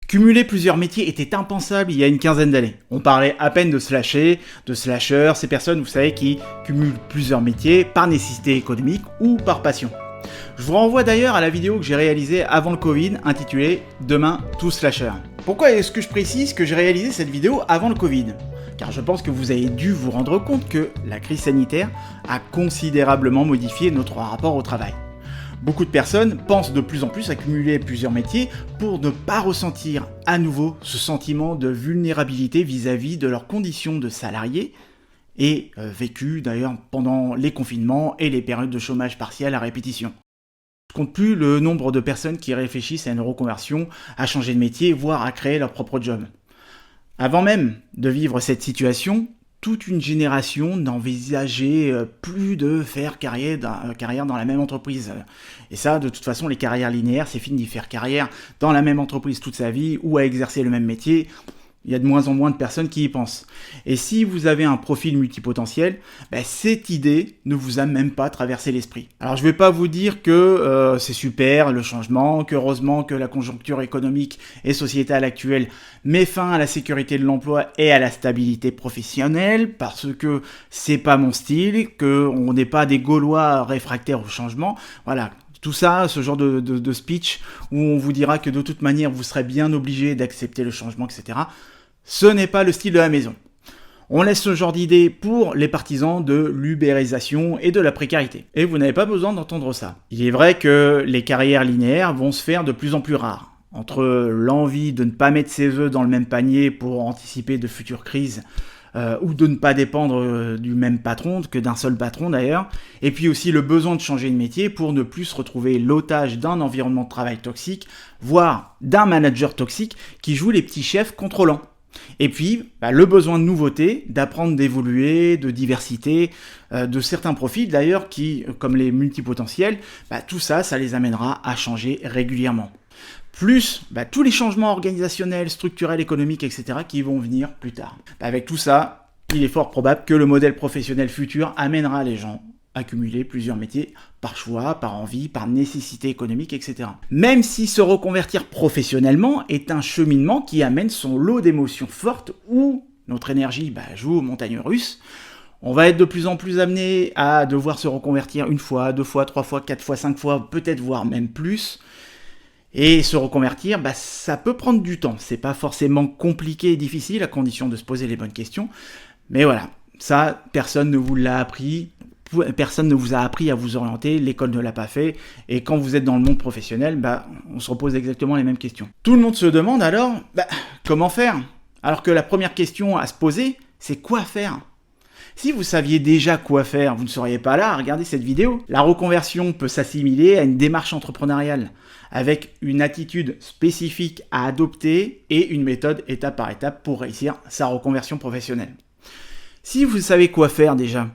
Cumuler plusieurs métiers était impensable il y a une quinzaine d'années. On parlait à peine de slashers, de slashers, ces personnes, vous savez, qui cumulent plusieurs métiers par nécessité économique ou par passion. Je vous renvoie d'ailleurs à la vidéo que j'ai réalisée avant le Covid, intitulée « Demain, tous slashers ». Pourquoi est-ce que je précise que j'ai réalisé cette vidéo avant le Covid ? Car je pense que vous avez dû vous rendre compte que la crise sanitaire a considérablement modifié notre rapport au travail. Beaucoup de personnes pensent de plus en plus à cumuler plusieurs métiers pour ne pas ressentir à nouveau ce sentiment de vulnérabilité vis-à-vis de leurs conditions de salariés et vécu d'ailleurs pendant les confinements et les périodes de chômage partiel à répétition. Je ne compte plus le nombre de personnes qui réfléchissent à une reconversion, à changer de métier, voire à créer leur propre job. Avant même de vivre cette situation, toute une génération n'envisageait plus de faire carrière dans la même entreprise. Et ça, de toute façon, les carrières linéaires, c'est fini de faire carrière dans la même entreprise toute sa vie ou à exercer le même métier. Il y a de moins en moins de personnes qui y pensent. Et si vous avez un profil multipotentiel, cette idée ne vous a même pas traversé l'esprit. Alors je ne vais pas vous dire que c'est super le changement, qu'heureusement que la conjoncture économique et sociétale actuelle met fin à la sécurité de l'emploi et à la stabilité professionnelle, parce que c'est pas mon style, qu'on n'est pas des Gaulois réfractaires au changement. Voilà. Tout ça, ce genre de speech où on vous dira que de toute manière vous serez bien obligé d'accepter le changement, etc. Ce n'est pas le style de la maison. On laisse ce genre d'idée pour les partisans de l'ubérisation et de la précarité. Et vous n'avez pas besoin d'entendre ça. Il est vrai que les carrières linéaires vont se faire de plus en plus rares. Entre l'envie de ne pas mettre ses œufs dans le même panier pour anticiper de futures crises, ou de ne pas dépendre du même patron, que d'un seul patron d'ailleurs, et puis aussi le besoin de changer de métier pour ne plus se retrouver l'otage d'un environnement de travail toxique, voire d'un manager toxique qui joue les petits chefs contrôlants. Et puis, le besoin de nouveauté, d'apprendre, d'évoluer, de diversité, de certains profils d'ailleurs qui, comme les multipotentiels, tout ça, ça les amènera à changer régulièrement. Plus tous les changements organisationnels, structurels, économiques, etc. qui vont venir plus tard. Avec tout ça, il est fort probable que le modèle professionnel futur amènera les gens à cumuler plusieurs métiers par choix, par envie, par nécessité économique, etc. Même si se reconvertir professionnellement est un cheminement qui amène son lot d'émotions fortes où notre énergie joue aux montagnes russes, on va être de plus en plus amené à devoir se reconvertir une fois, deux fois, trois fois, quatre fois, cinq fois, peut-être voire même plus. Et se reconvertir, ça peut prendre du temps. C'est pas forcément compliqué et difficile à condition de se poser les bonnes questions. Mais voilà, ça, personne ne vous l'a appris. Personne ne vous a appris à vous orienter, l'école ne l'a pas fait. Et quand vous êtes dans le monde professionnel, on se repose exactement les mêmes questions. Tout le monde se demande alors, comment faire ? Alors que la première question à se poser, c'est quoi faire ? Si vous saviez déjà quoi faire, vous ne seriez pas là à regarder cette vidéo. La reconversion peut s'assimiler à une démarche entrepreneuriale, avec une attitude spécifique à adopter et une méthode étape par étape pour réussir sa reconversion professionnelle. Si vous savez quoi faire déjà,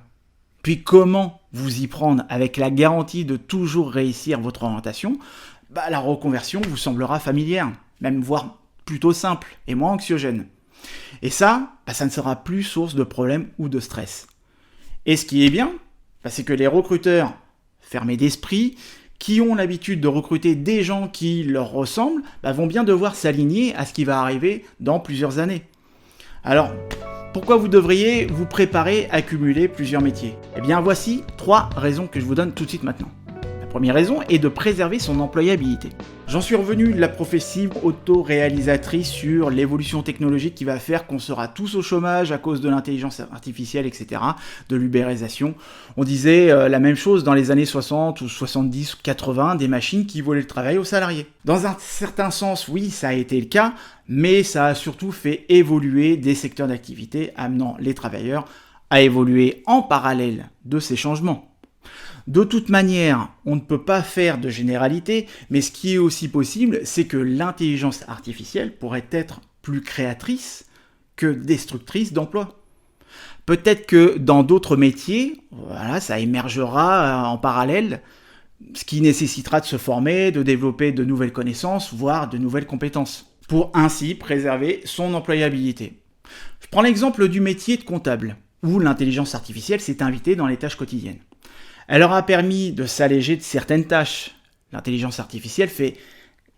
puis comment vous y prendre avec la garantie de toujours réussir votre orientation, la reconversion vous semblera familière, même voire plutôt simple et moins anxiogène. Et ça, ça ne sera plus source de problèmes ou de stress. Et ce qui est bien, c'est que les recruteurs fermés d'esprit, qui ont l'habitude de recruter des gens qui leur ressemblent, vont bien devoir s'aligner à ce qui va arriver dans plusieurs années. Alors, pourquoi vous devriez vous préparer à cumuler plusieurs métiers ? Eh bien, voici 3 raisons que je vous donne tout de suite maintenant. La première raison est de préserver son employabilité. J'en suis revenu de la prophétie auto-réalisatrice sur l'évolution technologique qui va faire qu'on sera tous au chômage à cause de l'intelligence artificielle, etc., de l'ubérisation. On disait la même chose dans les années 60 ou 70 ou 80, des machines qui volaient le travail aux salariés. Dans un certain sens, oui, ça a été le cas, mais ça a surtout fait évoluer des secteurs d'activité, amenant les travailleurs à évoluer en parallèle de ces changements. De toute manière, on ne peut pas faire de généralité, mais ce qui est aussi possible, c'est que l'intelligence artificielle pourrait être plus créatrice que destructrice d'emplois. Peut-être que dans d'autres métiers, ça émergera en parallèle, ce qui nécessitera de se former, de développer de nouvelles connaissances, voire de nouvelles compétences, pour ainsi préserver son employabilité. Je prends l'exemple du métier de comptable, où l'intelligence artificielle s'est invitée dans les tâches quotidiennes. Elle leur a permis de s'alléger de certaines tâches. L'intelligence artificielle fait,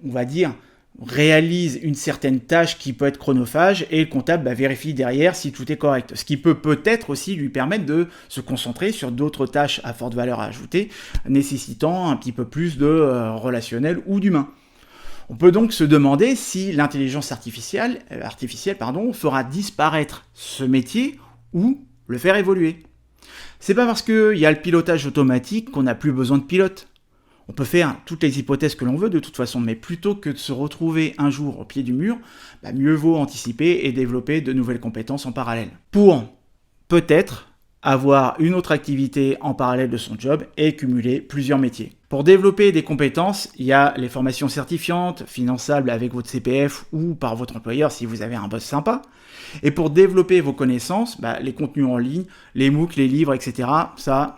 on va dire, réalise une certaine tâche qui peut être chronophage et le comptable vérifie derrière si tout est correct. Ce qui peut peut-être aussi lui permettre de se concentrer sur d'autres tâches à forte valeur ajoutée, nécessitant un petit peu plus de relationnel ou d'humain. On peut donc se demander si l'intelligence artificielle fera disparaître ce métier ou le faire évoluer. C'est pas parce qu'il y a le pilotage automatique qu'on n'a plus besoin de pilote. On peut faire toutes les hypothèses que l'on veut de toute façon, mais plutôt que de se retrouver un jour au pied du mur, mieux vaut anticiper et développer de nouvelles compétences en parallèle. Pour peut-être avoir une autre activité en parallèle de son job et cumuler plusieurs métiers. Pour développer des compétences, il y a les formations certifiantes, finançables avec votre CPF ou par votre employeur si vous avez un boss sympa. Et pour développer vos connaissances, les contenus en ligne, les MOOC, les livres, etc., ça,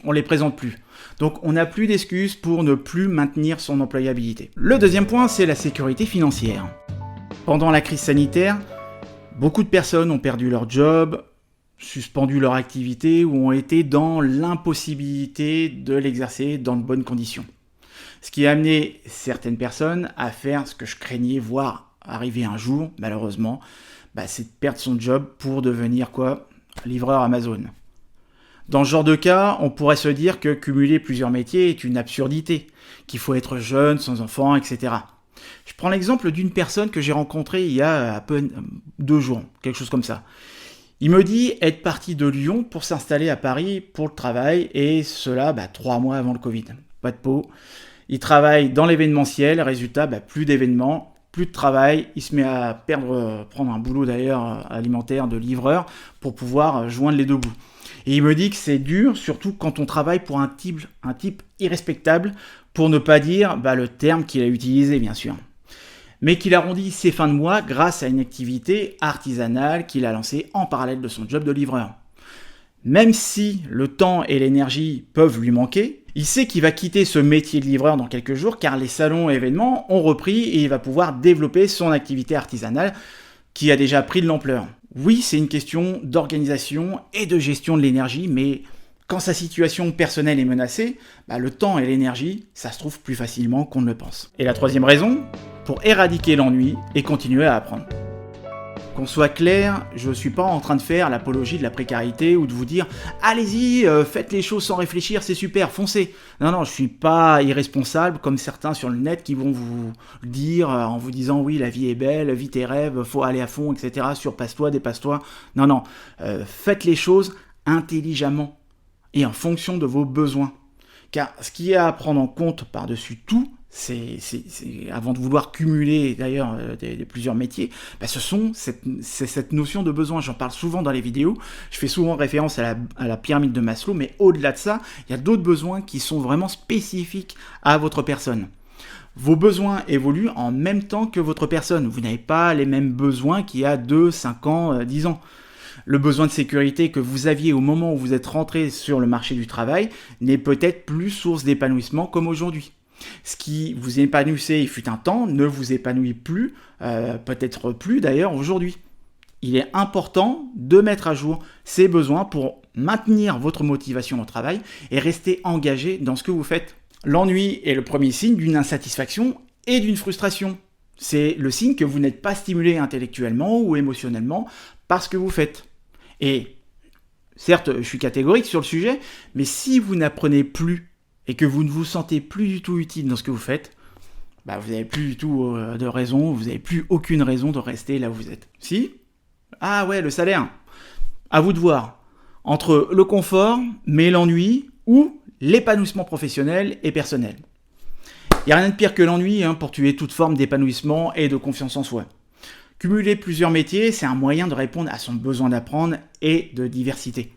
on les présente plus. Donc on n'a plus d'excuses pour ne plus maintenir son employabilité. Le deuxième point, c'est la sécurité financière. Pendant la crise sanitaire, beaucoup de personnes ont perdu leur job, suspendu leur activité ou ont été dans l'impossibilité de l'exercer dans de bonnes conditions. Ce qui a amené certaines personnes à faire ce que je craignais voir arriver un jour, malheureusement, c'est de perdre son job pour devenir livreur Amazon. Dans ce genre de cas, on pourrait se dire que cumuler plusieurs métiers est une absurdité, qu'il faut être jeune, sans enfant, etc. Je prends l'exemple d'une personne que j'ai rencontrée il y a à peine 2 jours, quelque chose comme ça. Il me dit être parti de Lyon pour s'installer à Paris pour le travail, et cela 3 mois avant le Covid. Pas de peau. Il travaille dans l'événementiel, résultat, plus d'événements, plus de travail, il se met à prendre un boulot d'ailleurs alimentaire de livreur pour pouvoir joindre les deux bouts. Et il me dit que c'est dur, surtout quand on travaille pour un type irrespectable, pour ne pas dire le terme qu'il a utilisé bien sûr. Mais qu'il arrondit ses fins de mois grâce à une activité artisanale qu'il a lancée en parallèle de son job de livreur. Même si le temps et l'énergie peuvent lui manquer, il sait qu'il va quitter ce métier de livreur dans quelques jours car les salons et événements ont repris et il va pouvoir développer son activité artisanale qui a déjà pris de l'ampleur. Oui, c'est une question d'organisation et de gestion de l'énergie, mais quand sa situation personnelle est menacée, le temps et l'énergie, ça se trouve plus facilement qu'on ne le pense. Et la troisième raison, pour éradiquer l'ennui et continuer à apprendre. Qu'on soit clair, je ne suis pas en train de faire l'apologie de la précarité ou de vous dire « Allez-y, faites les choses sans réfléchir, c'est super, foncez !» Non, je ne suis pas irresponsable comme certains sur le net qui vont vous dire en vous disant « Oui, la vie est belle, vis tes rêves, faut aller à fond, etc. Surpasse-toi, dépasse-toi. » Non, faites les choses intelligemment et en fonction de vos besoins. Car ce qu'il y a à prendre en compte par-dessus tout, c'est avant de vouloir cumuler d'ailleurs plusieurs métiers, c'est cette notion de besoin. J'en parle souvent dans les vidéos, je fais souvent référence à la pyramide de Maslow, mais au-delà de ça, il y a d'autres besoins qui sont vraiment spécifiques à votre personne. Vos besoins évoluent en même temps que votre personne. Vous n'avez pas les mêmes besoins qu'il y a 2, 5 ans, 10 ans. Le besoin de sécurité que vous aviez au moment où vous êtes rentré sur le marché du travail n'est peut-être plus source d'épanouissement comme aujourd'hui. Ce qui vous épanouissait il fut un temps ne vous épanouit plus, peut-être plus d'ailleurs aujourd'hui. Il est important de mettre à jour ces besoins pour maintenir votre motivation au travail et rester engagé dans ce que vous faites. L'ennui est le premier signe d'une insatisfaction et d'une frustration. C'est le signe que vous n'êtes pas stimulé intellectuellement ou émotionnellement par ce que vous faites. Et certes, je suis catégorique sur le sujet, mais si vous n'apprenez plus et que vous ne vous sentez plus du tout utile dans ce que vous faites, vous n'avez plus du tout de raison, vous n'avez plus aucune raison de rester là où vous êtes. Si ? Ah ouais, le salaire. À vous de voir. Entre le confort, mais l'ennui, ou l'épanouissement professionnel et personnel. Il n'y a rien de pire que l'ennui pour tuer toute forme d'épanouissement et de confiance en soi. Cumuler plusieurs métiers, c'est un moyen de répondre à son besoin d'apprendre et de diversité.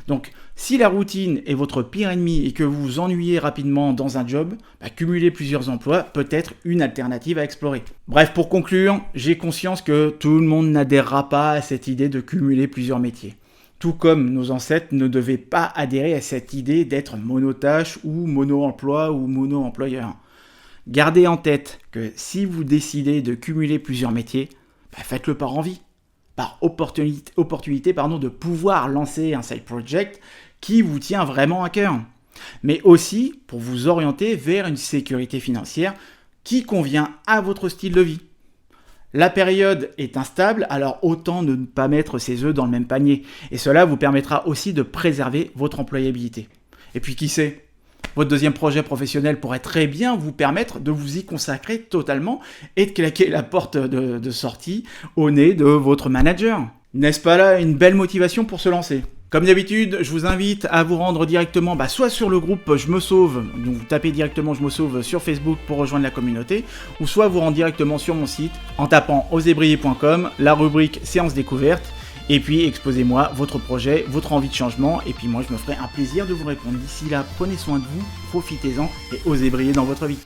Donc, si la routine est votre pire ennemi et que vous vous ennuyez rapidement dans un job, cumuler plusieurs emplois peut être une alternative à explorer. Bref, pour conclure, j'ai conscience que tout le monde n'adhérera pas à cette idée de cumuler plusieurs métiers. Tout comme nos ancêtres ne devaient pas adhérer à cette idée d'être monotâche ou mono-emploi ou mono-employeur. Gardez en tête que si vous décidez de cumuler plusieurs métiers, faites-le par envie. Par opportunité de pouvoir lancer un side project qui vous tient vraiment à cœur. Mais aussi pour vous orienter vers une sécurité financière qui convient à votre style de vie. La période est instable, alors autant ne pas mettre ses œufs dans le même panier. Et cela vous permettra aussi de préserver votre employabilité. Et puis qui sait, votre deuxième projet professionnel pourrait très bien vous permettre de vous y consacrer totalement et de claquer la porte de sortie au nez de votre manager. N'est-ce pas là une belle motivation pour se lancer ? Comme d'habitude, je vous invite à vous rendre directement soit sur le groupe Je me sauve, donc vous tapez directement Je me sauve sur Facebook pour rejoindre la communauté, ou soit vous rendre directement sur mon site en tapant oserbriller.com, la rubrique séance découverte, et puis exposez-moi votre projet, votre envie de changement, et puis moi je me ferai un plaisir de vous répondre. D'ici là, prenez soin de vous, profitez-en et osez briller dans votre vie.